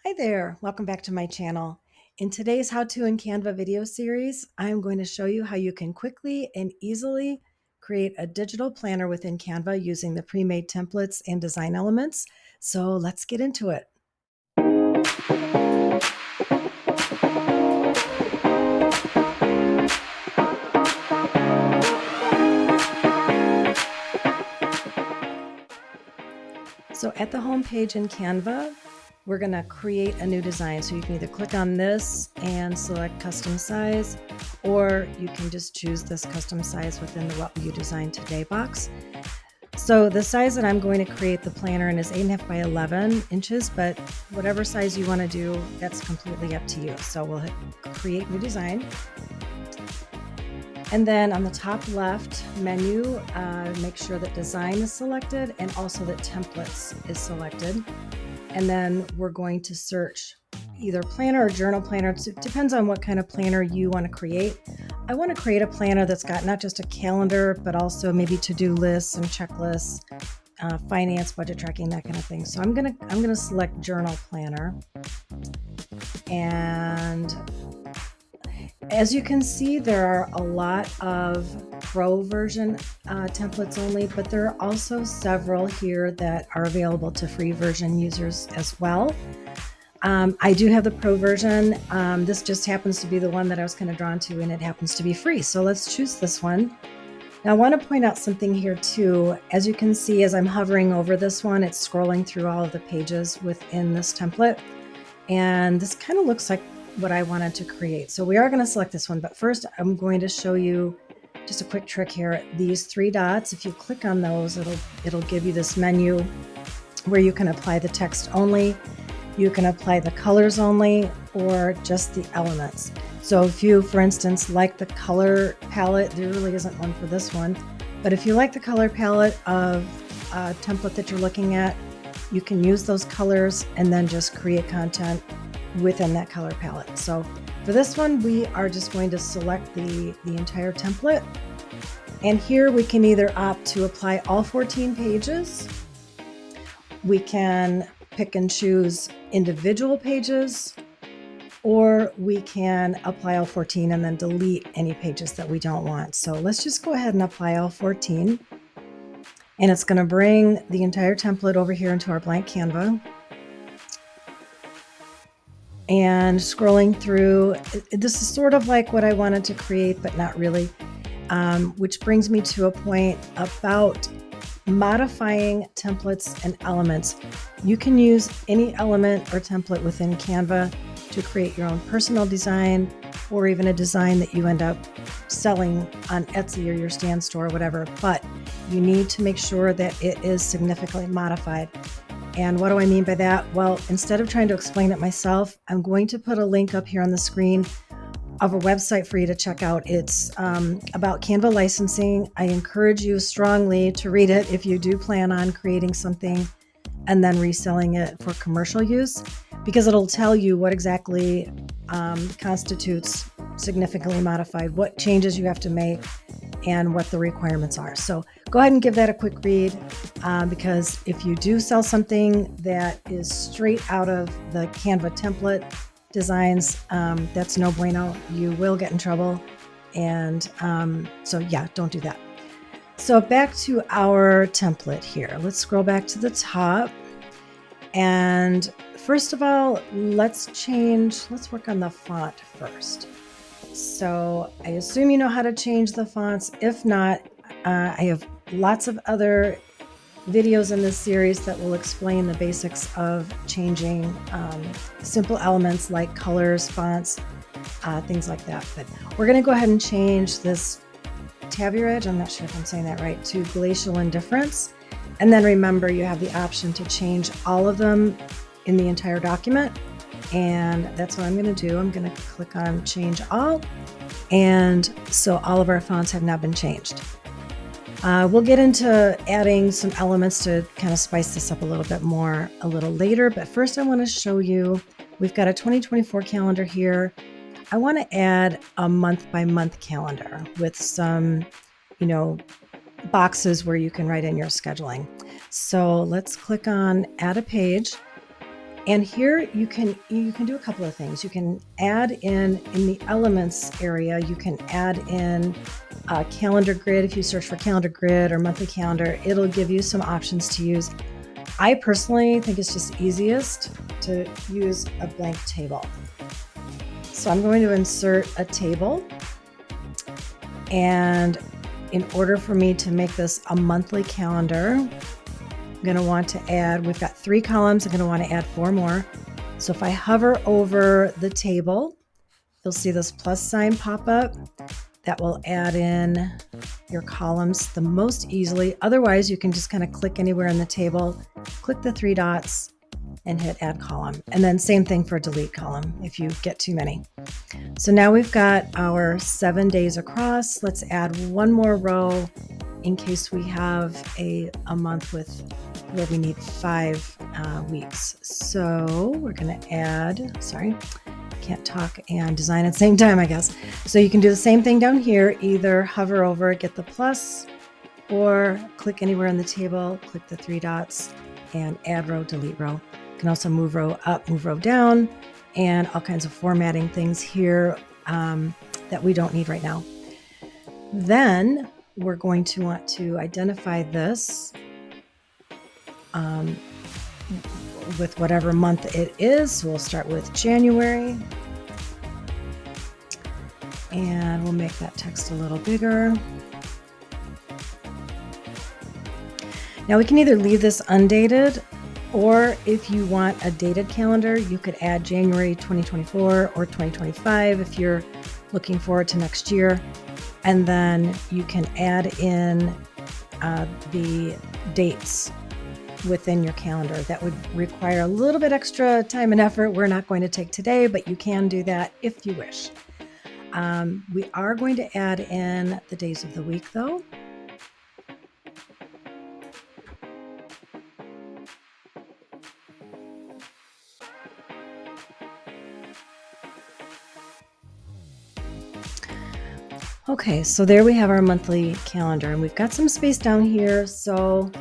Hi there, welcome back to my channel. In today's How To in Canva video series, I'm going to show you how you can quickly and easily create a digital planner within Canva using the pre-made templates and design elements. So let's get into it. So at the home page in Canva, we're going to create a new design. So you can either click on this and select custom size, or you can just choose this custom size within the What Will You Design Today box. So the size that I'm going to create the planner in is 8.5 by 11 inches, but whatever size you want to do, that's completely up to you. So we'll hit create new design. And then on the top left menu, make sure that design is selected and also that templates is selected. And then we're going to search either planner or journal planner. It depends on what kind of planner you want to create. I want to create a planner that's got not just a calendar, but also maybe to-do lists and checklists, finance, budget tracking, that kind of thing. So I'm gonna select journal planner. And as you can see, there are a lot of pro version templates only, but there are also several here that are available to free version users as well. I do have the pro version. This just happens to be the one that I was kind of drawn to, and it happens to be free. So let's choose this one. Now I want to point out something here too. As you can see, as I'm hovering over this one, it's scrolling through all of the pages within this template. And this kind of looks like what I wanted to create. So we are going to select this one, but first I'm going to show you just a quick trick here. These three dots, if you click on those, it'll give you this menu where you can apply the text only, you can apply the colors only, or just the elements. So if you, for instance, like the color palette, there really isn't one for this one, but if you like the color palette of a template that you're looking at, you can use those colors and then just create content within that color palette. So for this one, we are just going to select the entire template. And here we can either opt to apply all 14 pages. We can pick and choose individual pages, or we can apply all 14 and then delete any pages that we don't want. So let's just go ahead and apply all 14. And it's going to bring the entire template over here into our blank Canva. And scrolling through, this is sort of like what I wanted to create, but not really, which brings me to a point about modifying templates and elements. You can use any element or template within Canva to create your own personal design, or even a design that you end up selling on Etsy or your Stan store or whatever, but you need to make sure that it is significantly modified. And what do I mean by that? Well, instead of trying to explain it myself, I'm going to put a link up here on the screen of a website for you to check out. It's about Canva licensing. I encourage you strongly to read it if you do plan on creating something and then reselling it for commercial use, because it'll tell you what exactly constitutes significantly modified, what changes you have to make, and what the requirements are. So go ahead and give that a quick read, because if you do sell something that is straight out of the Canva template designs, that's no bueno. You will get in trouble. And so yeah, don't do that. So back to our template here. Let's scroll back to the top. And first of all, let's work on the font first. So I assume you know how to change the fonts. If not, I have lots of other videos in this series that will explain the basics of changing simple elements like colors, fonts, things like that. But we're going to go ahead and change this Tavier Edge, I'm not sure if I'm saying that right, to Glacial Indifference. And then remember, you have the option to change all of them in the entire document. And that's what I'm going to do. I'm going to click on Change All. And so all of our fonts have now been changed. We'll get into adding some elements to kind of spice this up a little bit more a little later. But first I want to show you, we've got a 2024 calendar here. I want to add a month by month calendar with some, boxes where you can write in your scheduling. So let's click on Add a Page. And here you can do a couple of things. You can add in the elements area, you can add in a calendar grid. If you search for calendar grid or monthly calendar, it'll give you some options to use. I personally think it's just easiest to use a blank table. So I'm going to insert a table, and in order for me to make this a monthly calendar, I'm going to want to add, we've got 3 columns, I'm going to want to add 4 more. So if I hover over the table, you'll see this plus sign pop up. That will add in your columns the most easily. Otherwise, you can just kind of click anywhere in the table, click the 3 dots, and hit add column. And then same thing for delete column if you get too many. So now we've got our 7 days across. Let's add 1 more row in case we have a month where we need 5 weeks. So we're going to add, sorry, can't talk and design at the same time, I guess. So you can do the same thing down here, either hover over, get the plus, or click anywhere in the table, click the 3 dots, and add row, delete row. You can also move row up, move row down, and all kinds of formatting things here that we don't need right now. Then we're going to want to identify this with whatever month it is. So we'll start with January, and we'll make that text a little bigger. Now we can either leave this undated, or if you want a dated calendar, you could add January 2024 or 2025 if you're looking forward to next year. And then you can add in the dates within your calendar. That would require a little bit extra time and effort. We're not going to take today, but you can do that if you wish. We are going to add in the days of the week though. Okay, so there we have our monthly calendar, and we've got some space down here. So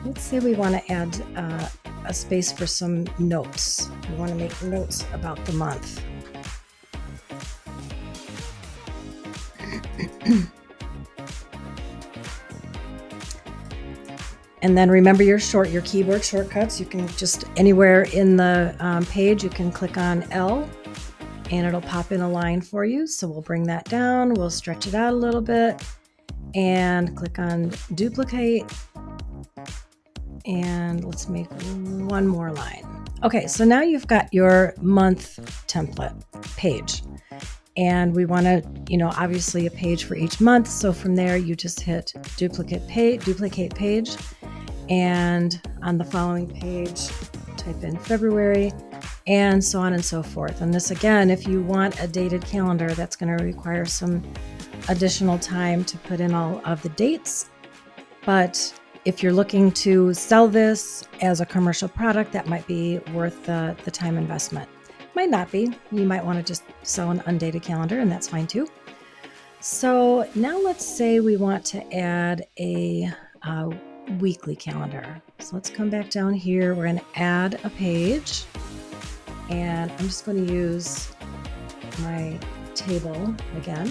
let's say we want to add a space for some notes. We want to make notes about the month. And then remember your keyboard shortcuts. You can just anywhere in the page, you can click on L, and it'll pop in a line for you. So we'll bring that down, we'll stretch it out a little bit, and click on duplicate, and let's make 1 more line. Okay, so now you've got your month template page, and we want to, obviously a page for each month. So from there, you just hit duplicate page, and on the following page, type in February, and so on and so forth. And this, again, if you want a dated calendar, that's going to require some additional time to put in all of the dates. But if you're looking to sell this as a commercial product, that might be worth the time investment. Might not be. You might want to just sell an undated calendar, and that's fine too. So now let's say we want to add a weekly calendar. So let's come back down here. We're going to add a page. And I'm just going to use my table again.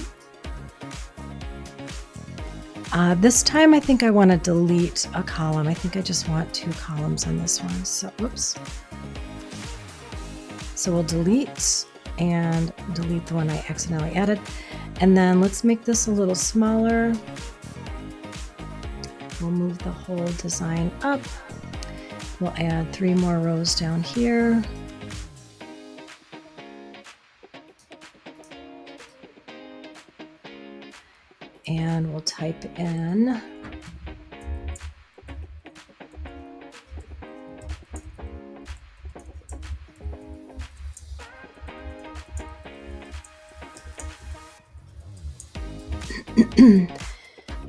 This time I think I want to delete a column. I think I just want 2 columns on this one. So, oops. So we'll delete and delete the one I accidentally added. And then let's make this a little smaller. We'll move the whole design up. We'll add 3 more rows down here. And we'll type in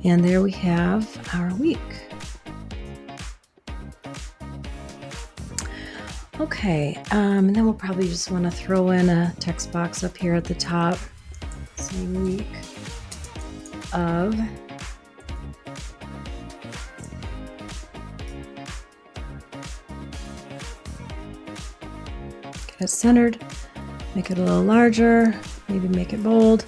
and there we have our week. Okay, and then we'll probably just want to throw in a text box up here at the top saying week of Get it centered, make it a little larger, maybe make it bold.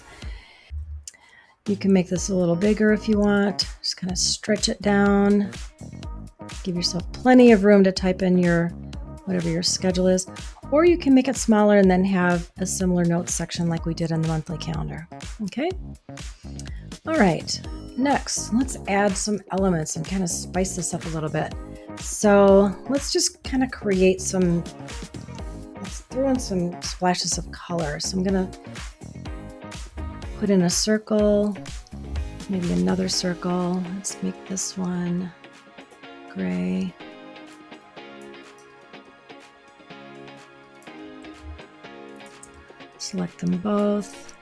You can make this a little bigger if you want. Just kind of stretch it down. Give yourself plenty of room to type in your whatever your schedule is. Or you can make it smaller and then have a similar notes section like we did in the monthly calendar. Okay? All right. Next, let's add some elements and kind of spice this up a little bit. So let's just kind of create some, let's throw in some splashes of color. So I'm going to put in a circle, maybe another circle. Let's make this one gray. Select them both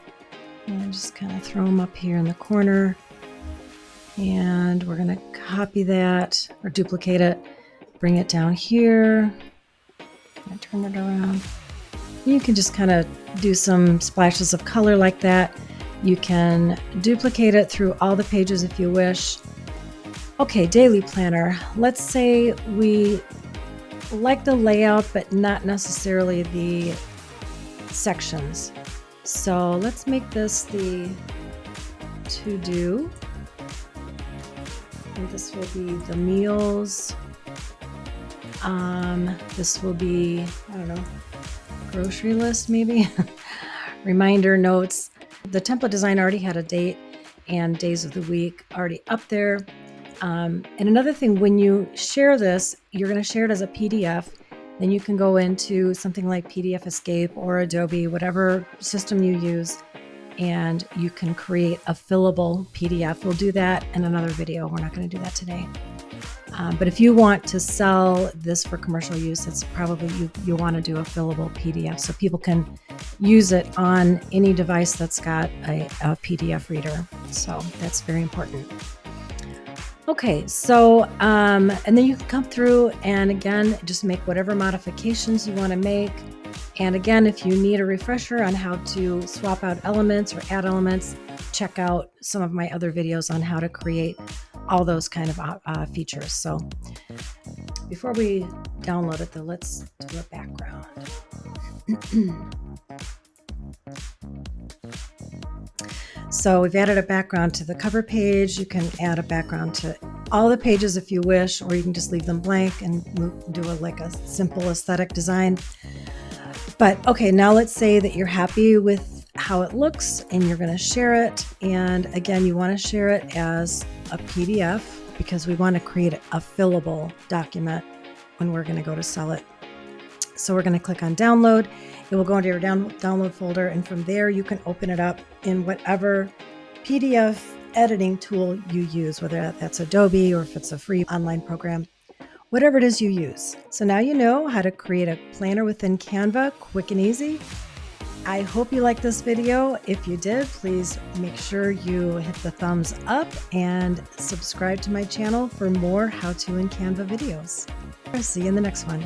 and just kind of throw them up here in the corner. And we're going to copy that or duplicate it, bring it down here, and turn it around. You can just kind of do some splashes of color like that. You can duplicate it through all the pages if you wish. Okay, daily planner. Let's say we like the layout, but not necessarily the sections. So let's make this the to-do. And this will be the meals. This will be, I don't know, grocery list maybe. Reminder notes. The template design already had a date and days of the week already up there. And another thing, when you share this, you're going to share it as a PDF. Then you can go into something like PDF Escape or Adobe, whatever system you use, and you can create a fillable PDF. We'll do that in another video. We're not going to do that today. But if you want to sell this for commercial use, it's probably you want to do a fillable PDF so people can use it on any device that's got a PDF reader. So that's very important. Okay, so, and then you can come through and again, just make whatever modifications you want to make. And again, if you need a refresher on how to swap out elements or add elements, check out some of my other videos on how to create all those kind of features. So before we download it though, let's do a background. So we've added a background to the cover page. You can add a background to all the pages if you wish, or you can just leave them blank and do like a simple aesthetic design. But okay, now let's say that you're happy with how it looks and you're going to share it. And again, you want to share it as a PDF because we want to create a fillable document when we're going to go to sell it. So we're going to click on download. It will go into your download folder, and from there you can open it up in whatever PDF editing tool you use, whether that's Adobe or if it's a free online program, whatever it is you use. So now you know how to create a planner within Canva, quick and easy. I hope you liked this video. If you did, please make sure you hit the thumbs up and subscribe to my channel for more how-to in Canva videos. I'll see you in the next one.